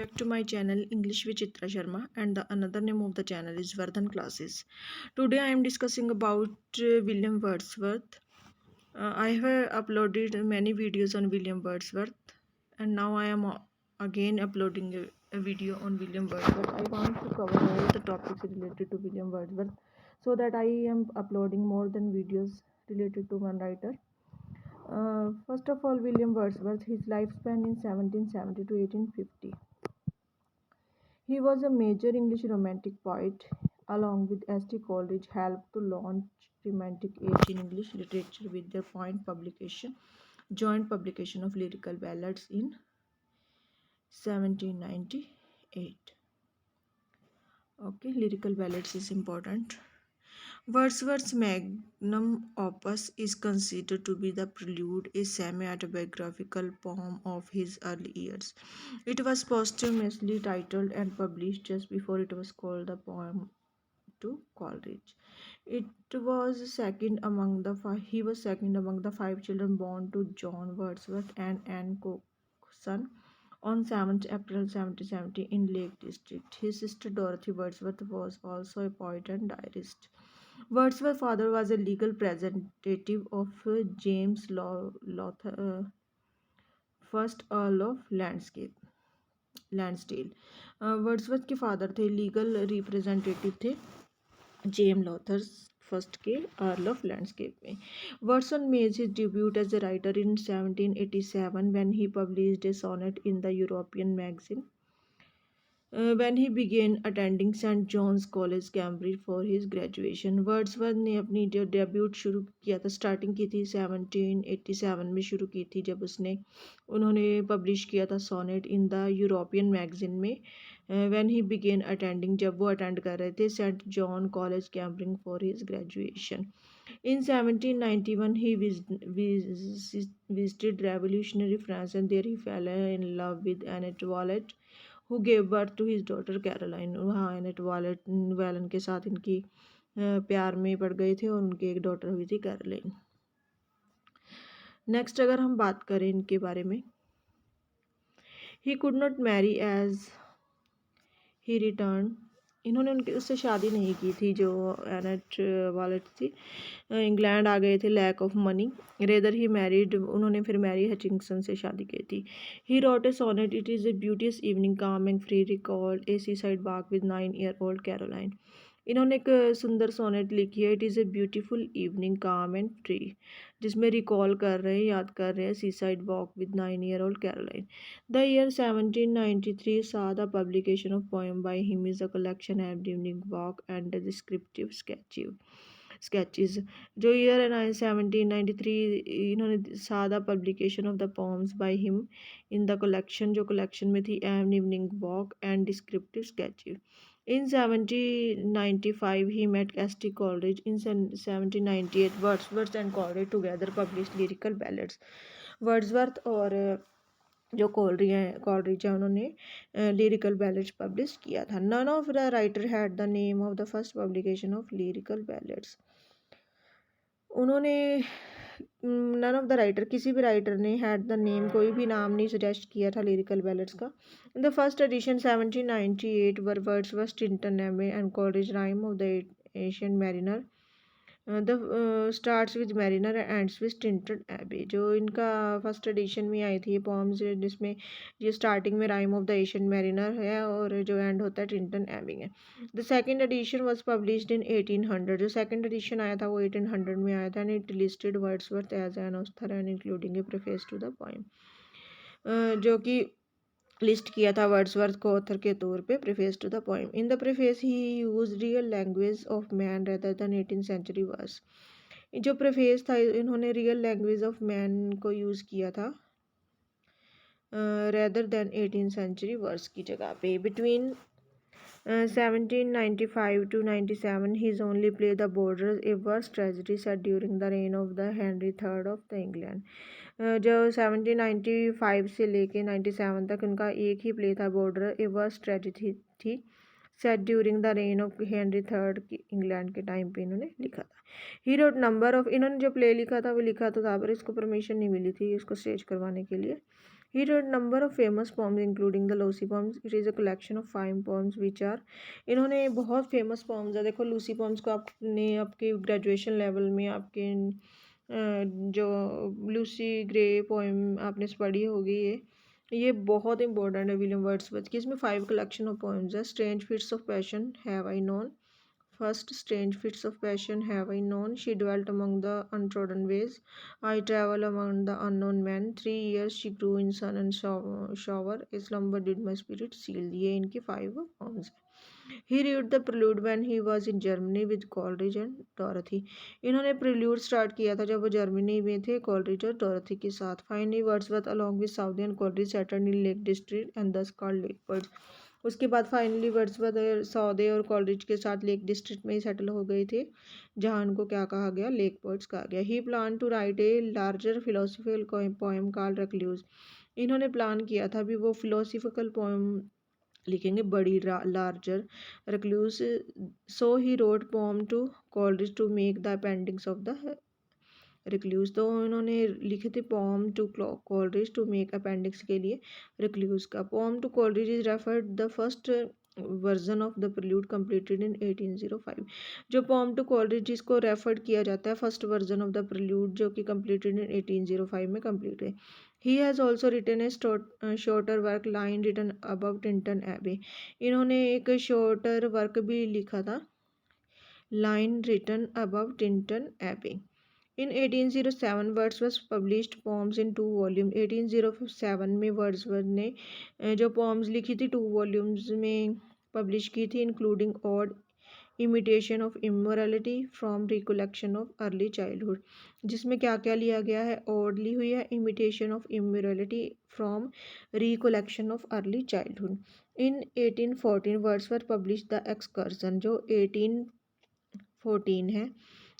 Back to my channel English with Chitra Sharma, and the another name of the channel is Vardhan Classes. Today I am discussing about William Wordsworth. I have uploaded many videos on William Wordsworth, and now I am again uploading a video on William Wordsworth. I want to cover all the topics related to William Wordsworth so that I am uploading more than videos related to one writer. First of all, William Wordsworth, his lifespan in 1770 to 1850. He was a major English Romantic poet, along with S.T. Coleridge, helped to launch Romantic age in English literature with their joint publication of lyrical ballads in 1798. Okay, lyrical ballads is important. Wordsworth's magnum opus is considered to be The Prelude, a semi-autobiographical poem of his early years. It was posthumously titled and published just before it was called The Poem to Coleridge. It was second among the five. He was second among the five children born to John Wordsworth and Anne Cookson on 7th April 1770 in Lake District. His sister Dorothy Wordsworth was also a poet and diarist. Wordsworth's father was a legal representative of James Lowther, first Earl of Lansdale. Wordsworth के father थे, legal representative थे James Lowther's first के earl of landscape में. Wordsworth made his debut as a writer in 1787 when he published a sonnet in the European magazine. When he began attending St. John's College, Cambridge for his graduation. Wordsworth ने अपनी जो debut शुरू किया था, starting की थी 1787 में शुरू की थी, जब उन्होंने पब्लिश किया था sonnet in the European magazine में. व्हेन ही बिगेन अटेंडिंग, जब वो अटेंड कर रहे थे saint John college Cambridge for his graduation. In 1791 he visited revolutionary France, and there he fell in love with Annette Wallet, who gave birth to his daughter Caroline. वहाँ Annette Waylon के साथ इनकी प्यार में पड़ गए थे और उनकी एक डॉटर हुई थी कैरोलाइन. नेक्स्ट अगर हम बात करें इनके बारे में, he could not marry as he return. इन्होंने उनके उससे शादी नहीं की थी, जो एनेट वॉलेट थी. इंग्लैंड आ गए थे lack of money. Rather he married, उन्होंने फिर मैरी हचिंगसन से शादी की थी. He wrote a sonnet, it is a beauteous evening calm and free recalled a sea side walk with 9-year-old Caroline. इन्होंने एक सुंदर सोनेट लिखी है, it is a beautiful evening calm and free, जिसमें रिकॉल कर रहे हैं, याद कर रहे हैं sea side walk with 9-year-old Caroline. The year 1793 saw the publication of poem by him is a collection of evening walk and a descriptive sketches. जो year 1793 इन्होंने सादा publication of the poems by him in the collection, जो collection में थी an evening walk and descriptive sketches. In 1795 he met S.T. Coleridge. In 1798 Wordsworth and Coleridge together published lyrical ballads. Wordsworth और जो Coleridge है उन्होंने lyrical ballads publish किया था. None of the writer had the name of the first publication of lyrical ballads. उन्होंने none of the writer, किसी भी writer ने हैड द नेम, कोई भी नाम नहीं सजेस्ट किया था लिरिकल बैलेट्स का. इन द फर्स्ट एडिशन 1798 वर Wordsworth, Tintern Abbey and Coleridge Rime of the Ancient Mariner. The starts with Mariner ends with Tintern Abbey. जो इनका फर्स्ट एडिशन में आई थी ये पॉम्स, जिसमें ये स्टार्टिंग में rhyme of the Ancient mariner है और जो एंड होता है टिंटन एबे है. The second edition was published in 1800. जो सेकेंड एडिशन आया था वो 1800 में आया था. And it listed Wordsworth as an author and including a preface to the poem. जो कि लिस्ट किया था वर्ड्सवर्थ को ऑथर के तौर पे, preface to the poem. In the preface he use real language of man rather than 18th century verse. जो preface था इन्होंने रियल लैंग्वेज ऑफ मैन को यूज़ किया था rather than 18th century verse की जगह पे. Between 1795 to 97 he's only played the Borders, a worse tragedy set during the reign of the Henry III of the England. जो 1795 से लेके 97 तक उनका एक ही प्ले था बॉर्डर, ए वर्स ट्रेजेडी थी set during the rain of Henry third की England के टाइम पे इन्होंने लिखा था. ही रोट नंबर ऑफ, इन्होंने जो प्ले लिखा था वो लिखा तो था पर इसको परमिशन नहीं मिली थी इसको स्टेज करवाने के लिए. He wrote number of famous poems including the Lucy poems. It is a collection of 5 poems which are, इन्होंने बहुत फेमस poems है। देखो लूसी poems को आपने आपके ग्रेजुएशन लेवल में आपके जो लूसी ग्रे पोएम आपने पढ़ी होगी, ये बहुत इंपॉर्टेंट है विलियम वर्ड्सवर्थ की। इसमें 5 collection of poems है। Strange fits of passion have I known, First, strange fits of passion have I known. She dwelt among the untrodden ways. I travel among the unknown men. 3 years she grew in sun and shower. A slumber did my spirit seal. ये इनकी 5 poems है। He wrote the prelude when he was in Germany with Coleridge and Dorothy. इन्होंने prelude start किया था जब वो Germany में थे Coleridge और Dorothy के साथ। Finally, Wordsworth along with Southey and Coleridge settled in Lake District and thus called Lake Poets. उसके बाद फाइनली वर्ड्सवर्थ सौदे और कॉलेज के साथ लेक डिस्ट्रिक्ट में ही सेटल हो गए थे, जहाँ उनको क्या कहा गया, लेक पोर्ट्स कहा गया। He plan to write a larger philosophical poem called Recluse. इन्होंने प्लान किया था भी वो फिलोसफिकल पोएम लिखेंगे, बड़ी larger Recluse. So he wrote poem to Coleridge to make the appendix of the Recluse. तो उन्होंने लिखे थे poem to Coleridge to make appendix के लिए रिक्लूज का। Poem to Coleridge is referred the first version of the Prelude completed in 1805। जो poem to Coleridge जिसको referred किया जाता है first version of the prelude जो कि कंप्लीटेड इन 1805 में कंप्लीट है। He has also written a shorter work line written above Tintern Abbey. इन्होंने एक शॉर्टर वर्क भी लिखा था, line written above Tintern Abbey. In 1807 Wordsworth published poems in 2 volumes। 1807 में वर्ड्सवर्थ ने जो poems लिखी थी 2 volumes में पब्लिश की थी, including ode imitation of immortality from recollection of early childhood. जिसमें क्या क्या लिया गया है, ऑड ली हुई है, imitation of immortality from recollection of early childhood. In 1814 Wordsworth publish the Excursion, जो 1814 है।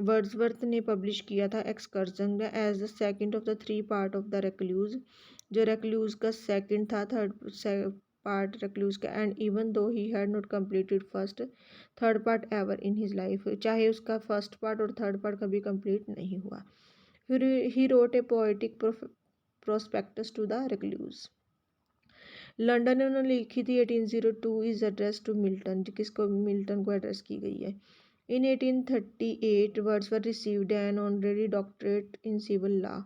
वर्ड्सवर्थ ने पब्लिश किया था Excursion as the second of the 3 part of the Recluse, जो रेक्लूज का सेकंड था, थर्ड पार्ट रेक्लूज का। And even though he had not completed first third part ever in his life, चाहे उसका first part और third part कभी complete नहीं हुआ। फिर he wrote a poetic prospectus to the recluse. London में उन्होंने लिखी थी 1802 इज एड्रेस टू मिल्टन, जिसको मिल्टन को एड्रेस की गई है। In 1838 Wordsworth received an honorary doctorate in civil law।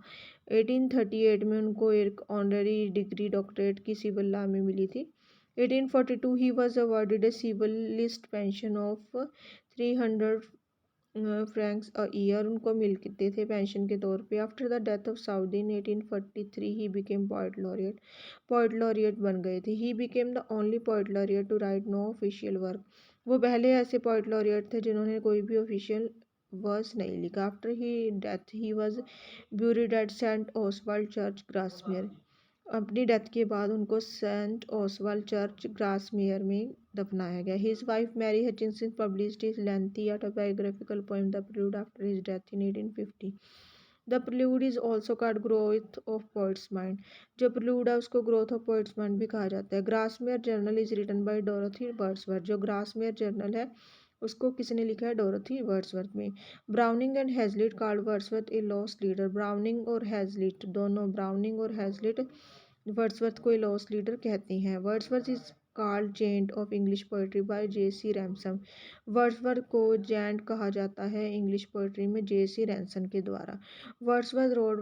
1838 में उनको एक ऑनररी डिग्री डॉक्टरेट की सिविल लॉ में मिली थी। 1842 he was awarded a civilist pension of 300 francs a year, उनको मिलते थे पेंशन के तौर पे। After the death of Southey in 1843 he became poet laureate, poet laureate बन गए थे। He became the only poet laureate to write no official work. वो पहले ऐसे पोइट लॉरिएट थे जिन्होंने कोई भी ऑफिशियल वर्स नहीं लिखा। After he death he was buried at Saint Oswald church Grasmere. अपनी डेथ के बाद उनको सेंट ओसवाल्ड चर्च ग्रासमेयर में दफनाया गया। His wife Mary Hutchinson published his lengthy autobiographical poem the prelude after his death in 1850। The prelude is also called growth of poet's mind. जो prelude है उसको ग्रोथ ऑफ पोइट्स माइंड भी कहा जाता है। Grasmere journal is written by Dorothy Wordsworth. जो Grasmere journal है उसको किसने लिखा है, डोरोथी वर्ड्सवर्थ में। Browning and Hazlitt called Wordsworth a lost leader. Browning और हैजलिट दोनों, ब्राउनिंग और हैजलिट वर्ड्सवर्थ को लॉस्ट लीडर कहते हैं। Wordsworth is called giant of English poetry by J C. Ramson. Wordsworth को जेंट कहा जाता है इंग्लिश पोइट्री में जे.सी. रैमसन के द्वारा। Wordsworth road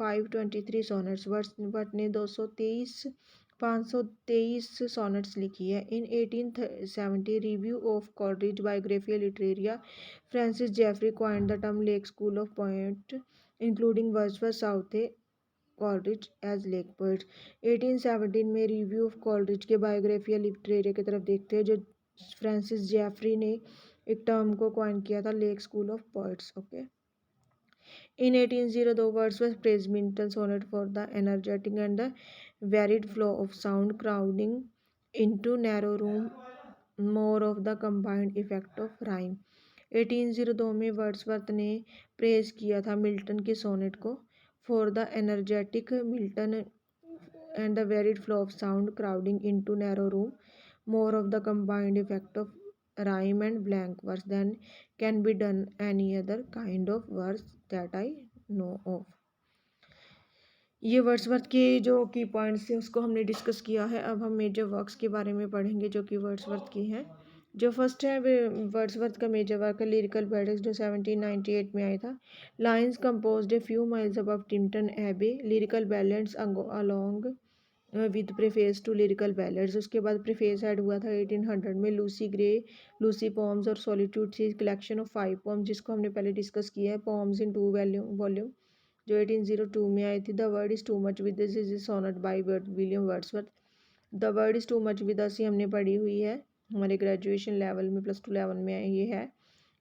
523 sonnets. वर्ड्सवर्थ ने 523 सोनेट्स लिखी है। In 1870 review of college Biographia Literaria Francis Jeffrey coined the term lake school of poet including Wordsworth, Southey, Coleridge as lake poets. 1817 में review of Coleridge के Biographia Literaria की तरफ देखते हैं, जो फ्रांसिस जेफरी ने एक टर्म को कॉइन किया था, lake school of poets. Okay. In 1802 Wordsworth praised Milton's sonnet for the energetic and the varied flow of sound crowding into narrow room, more of the combined effect of rhyme। 1802 में Wordsworth ने praise किया था Milton के sonnet को, for the energetic Milton and the varied flow of sound crowding into narrow room, more of the combined effect of rhyme and blank verse than can be done any other kind of verse that I know of। ये Wordsworth के जो की points थे उसको हमने discuss किया है। अब हम मेजर वर्क्स के बारे में पढ़ेंगे जो कि वर्ड्सवर्थ की हैं। जो फर्स्ट है वर्ड्सवर्थ का मेजर वर्क है लिरिकल बैलेंस, जो 1798 में आया था। Lines composed a few miles above Tintern Abbey, lyrical ballads along with preface to lyrical ballads. उसके बाद प्रेफेस ऐड हुआ था 1800 में। लूसी ग्रे, लूसी पोम्स और सॉलिट्यूड थी कलेक्शन ऑफ 5 पोम्स, जिसको हमने पहले डिस्कस किया है। पोम्स इन 2 वॉल्यूम जो 1802 में आई थी। The world is too much with this is sonnet by William Wordsworth. The world is too much with us ही हमने पढ़ी हुई है हमारे ग्रेजुएशन लेवल में, +2 लेवल में ये है।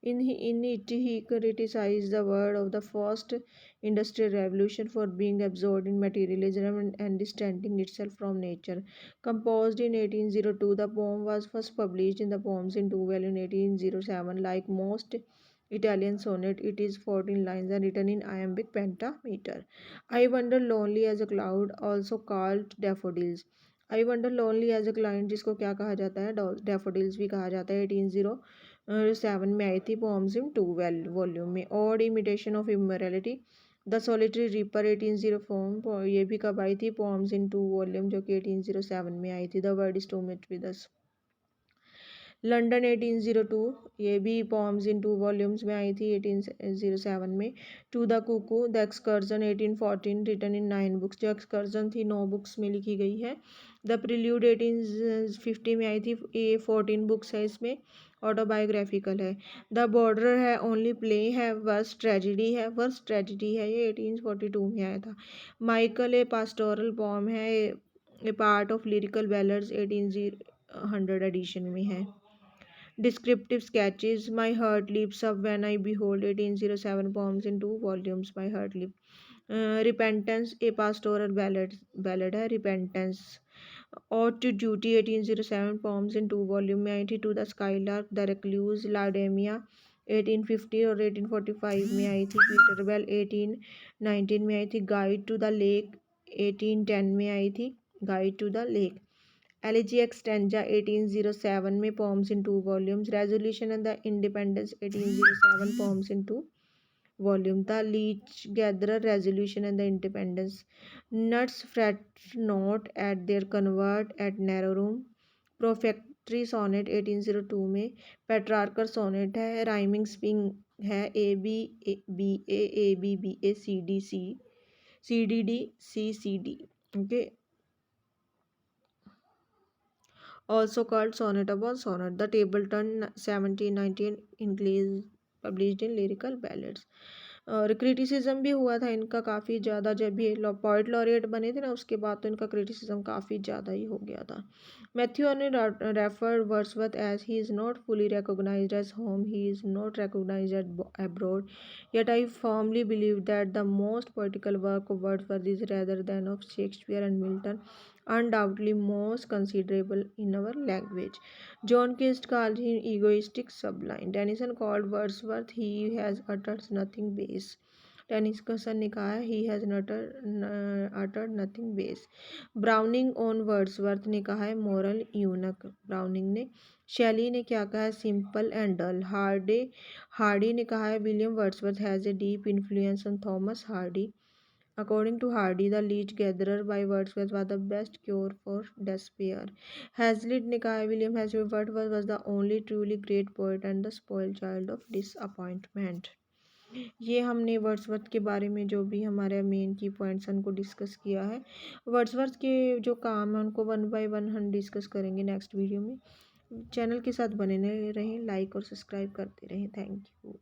In it, he criticized the word of the first industrial revolution for being absorbed in materialism and distancing itself from nature. Composed in 1802, the poem was first published in the Poems in Two Volume in 1807. Like most Italian sonnet, it is 14 lines and written in iambic pentameter. I wander lonely as a cloud, also called daffodils. I wander lonely as a client, जिसको क्या कहा जाता है, daffodils भी कहा जाता है। 1807 में आई थी। पोम्स इन 2 वॉल्यूम में। Odd imitation of immorality, the solitary reaper 1804, ये भी कब आई थी, पोम्स इन 2 वॉल्यूम जो कि 1807 में आई थी। The word is to much with us, London 1802, ये भी पोम्स इन 2 वॉल्यूम्स में आई थी 1807 में। To the cuckoo, the excursion 1814, written in 9 books, जो एक्सकर्जन थी 9 बुक्स में लिखी गई है। द प्रिल्यूड 1850 में आई थी, ये 14 बुक्स है, इसमें ऑटोबायोग्राफिकल है। द बॉर्डर है, ओनली प्ले है, वर्स्ट ट्रेजिडी है, ये 1842 में आया था। माइकल ए पास्टोरल पोम है, ए पार्ट ऑफ लिरिकल बैलड्स 1800 एडिशन में है। Descriptive sketches, My Heart Leaps Up When I Behold, 1807, poems in 2 volumes, My Heart Leap. Repentance, a pastoral ballad है, Repentance. Ode to Duty 1807, poems in 2 volume में आई थी। To the Skylark, The Recluse, Lardemia 1850 और 1845 में आई थी। Peterbell 1819 में आई थी। Guide to the Lake 1810 में आई थी। Guide to the Lake. Elegiac Stanza 1807 में, poems in 2 volumes. Resolution and the Independence 1807, poems in 2 volumes. The Leech Gatherer, Resolution and the Independence. Nuts fret not at their convert at narrow room. Prefatory Sonnet 1802 में। Petrarchal Sonnet है। Rhyming Spring है, A B B A B B A C D C C D D C C D, okay. Also called sonnet upon sonnet. The Tableton 1719 English, published in Lyrical Ballads. और criticism भी हुआ था इनका काफ़ी ज़्यादा, जब ये पोइट लॉरिएट बने थे ना, उसके बाद तो इनका क्रिटिसिज्म काफ़ी ज़्यादा ही हो गया था। मैथ्यू ने referred Wordsworth as he is not fully recognised as home, he is not recognised at abroad, yet I firmly believe that the most poetical work of Wordsworth is, rather than of Shakespeare and Milton, undoubtedly most considerable in our language. John Keats called him egoistic sublime. Tennyson called Wordsworth, he has uttered nothing base. Tennyson ने कहा है, he has uttered nothing base. Browning on Wordsworth ने कहा है, moral यूनक, browning ने। शैली ने क्या कहा है, सिंपल एंड डल। हार्डी ने कहा है, William Wordsworth has a deep influence on Thomas Hardy. According to Hardy, the Leech Gatherer by Wordsworth was the best cure for despair. Hazlitt ने कहा है, William Wordsworth was the only truly great poet and the spoiled child of disappointment. ये हमने Wordsworth के बारे में जो भी हमारे मेन की पॉइंट्स उनको डिस्कस किया है। वर्ड्सवर्थ के जो काम है उनको 1 by 1 हम डिस्कस करेंगे नेक्स्ट वीडियो में। चैनल के साथ बने रहें, लाइक और सब्सक्राइब करते रहें। Thank you.